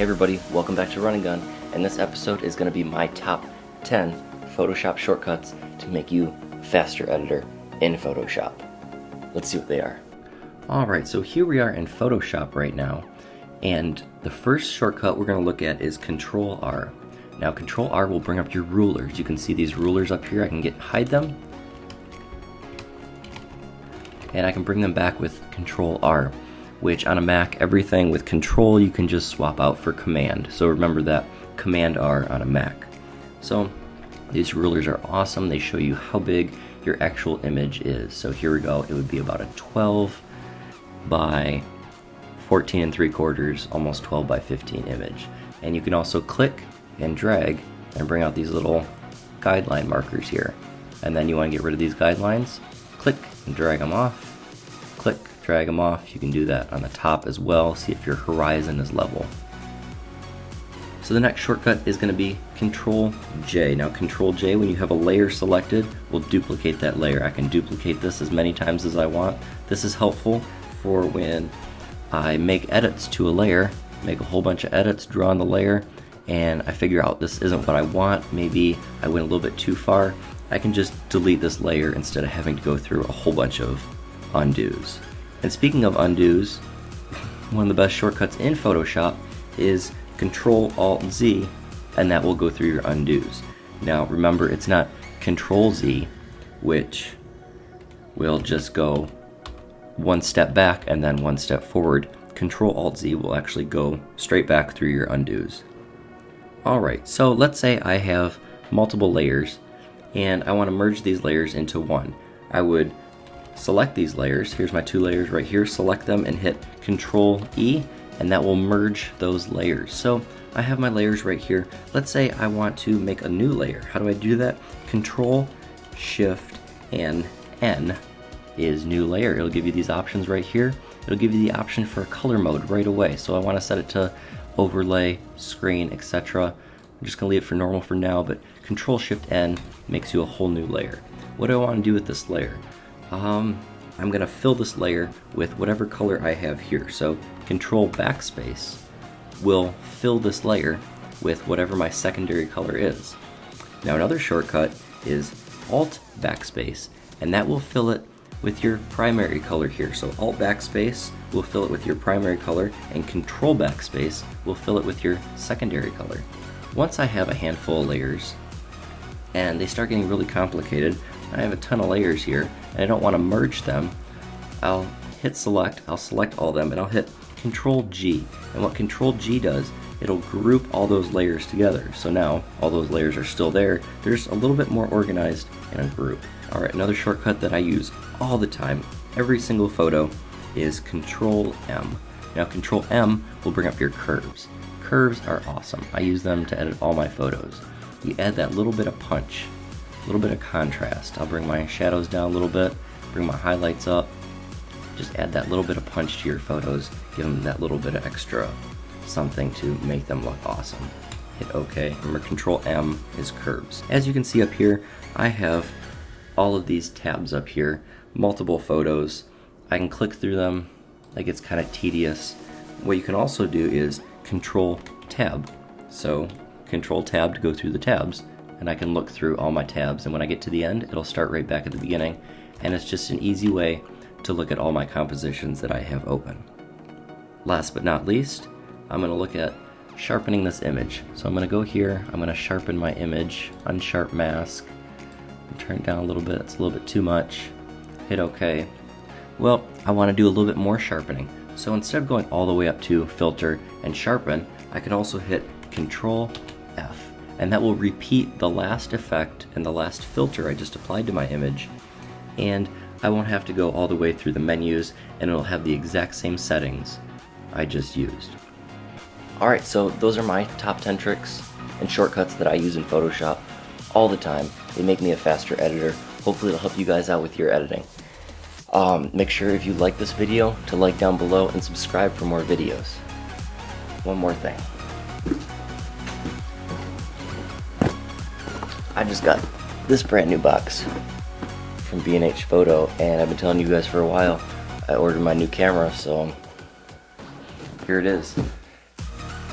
Hey everybody, welcome back to Run and Gun, and this episode is going to be my top 10 Photoshop shortcuts to make you a faster editor in Photoshop. Let's see what they are. Alright, so here we are in Photoshop right now, and the first shortcut we're going to look at is Control R. Now Control R will bring up your rulers. You can see these rulers up here. I can hide them, and I can bring them back with Control R, which on a Mac, everything with Control you can just swap out for Command. So remember that, Command R on a Mac. So these rulers are awesome. They show you how big your actual image is. So here we go. It would be about a 12 by 14 3/4, almost 12 by 15 image. And you can also click and drag and bring out these little guideline markers here. And then you want to get rid of these guidelines, click and drag them off. Click, drag them off. You can do that on the top as well. See if your horizon is level. So the next shortcut is going to be Control J. Now Control J, when you have a layer selected, will duplicate that layer. I can duplicate this as many times as I want. This is helpful for when I make edits to a layer, make a whole bunch of edits, draw on the layer, and I figure out this isn't what I want. Maybe I went a little bit too far. I can just delete this layer instead of having to go through a whole bunch of undos. And speaking of undos, one of the best shortcuts in Photoshop is Control Alt Z, and that will go through your undos. Now remember, it's not Control Z, which will just go one step back and then one step forward. Control Alt Z will actually go straight back through your undos. Alright, so let's say I have multiple layers and I want to merge these layers into one. I would select these layers. Here's my two layers right here. Select them and hit Control E, and that will merge those layers. So I have my layers right here. Let's say I want to make a new layer. How do I do that? Control Shift and N is new layer. It'll give you these options right here. It'll give you the option for a color mode right away. So I want to set it to overlay, screen, etc. I'm just gonna leave it for normal for now, but Control Shift N makes you a whole new layer. What do I want to do with this layer? I'm going to fill this layer with whatever color I have here. So Control Backspace will fill this layer with whatever my secondary color is. Now another shortcut is Alt Backspace, and that will fill it with your primary color here. So Alt Backspace will fill it with your primary color, and Control Backspace will fill it with your secondary color. Once I have a handful of layers, and they start getting really complicated, I have a ton of layers here, and I don't want to merge them, I'll hit select, I'll select all of them, and I'll hit Control G. And what Control G does, it'll group all those layers together. So now all those layers are still there. They're just a little bit more organized in a group. Alright, another shortcut that I use all the time, every single photo, is Control M. Now Control M will bring up your curves. Curves are awesome. I use them to edit all my photos. You add that little bit of punch, a little bit of contrast. I'll bring my shadows down a little bit, bring my highlights up. Just add that little bit of punch to your photos, give them that little bit of extra something to make them look awesome. Hit OK. Remember, Control M is curves. As you can see up here, I have all of these tabs up here, multiple photos. I can click through them, like it's kind of tedious. What you can also do is Control Tab. So Control Tab to go through the tabs, and I can look through all my tabs, and when I get to the end, it'll start right back at the beginning, and it's just an easy way to look at all my compositions that I have open. Last but not least, I'm going to look at sharpening this image. So I'm going to go here, I'm going to sharpen my image, unsharp mask, and turn it down a little bit. It's a little bit too much. Hit OK. Well, I want to do a little bit more sharpening. So instead of going all the way up to Filter and Sharpen, I can also hit Control F, and that will repeat the last effect and the last filter I just applied to my image, and I won't have to go all the way through the menus, and it'll have the exact same settings I just used. Alright, so those are my top 10 tricks and shortcuts that I use in Photoshop all the time. They make me a faster editor. Hopefully it'll help you guys out with your editing. Make sure if you like this video to like down below and subscribe for more videos. One more thing. I just got this brand new box from B&H Photo, and I've been telling you guys for a while I ordered my new camera, so here it is.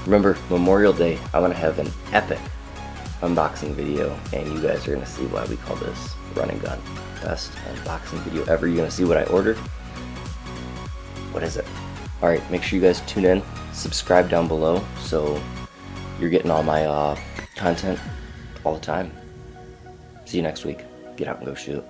Remember, Memorial Day, I want to have an epic unboxing video, and you guys are going to see why we call this Run and Gun. Best unboxing video ever. You're going to see what I ordered. What is it? Alright, make sure you guys tune in, subscribe down below so you're getting all my content all the time. See you next week. Get out and go shoot.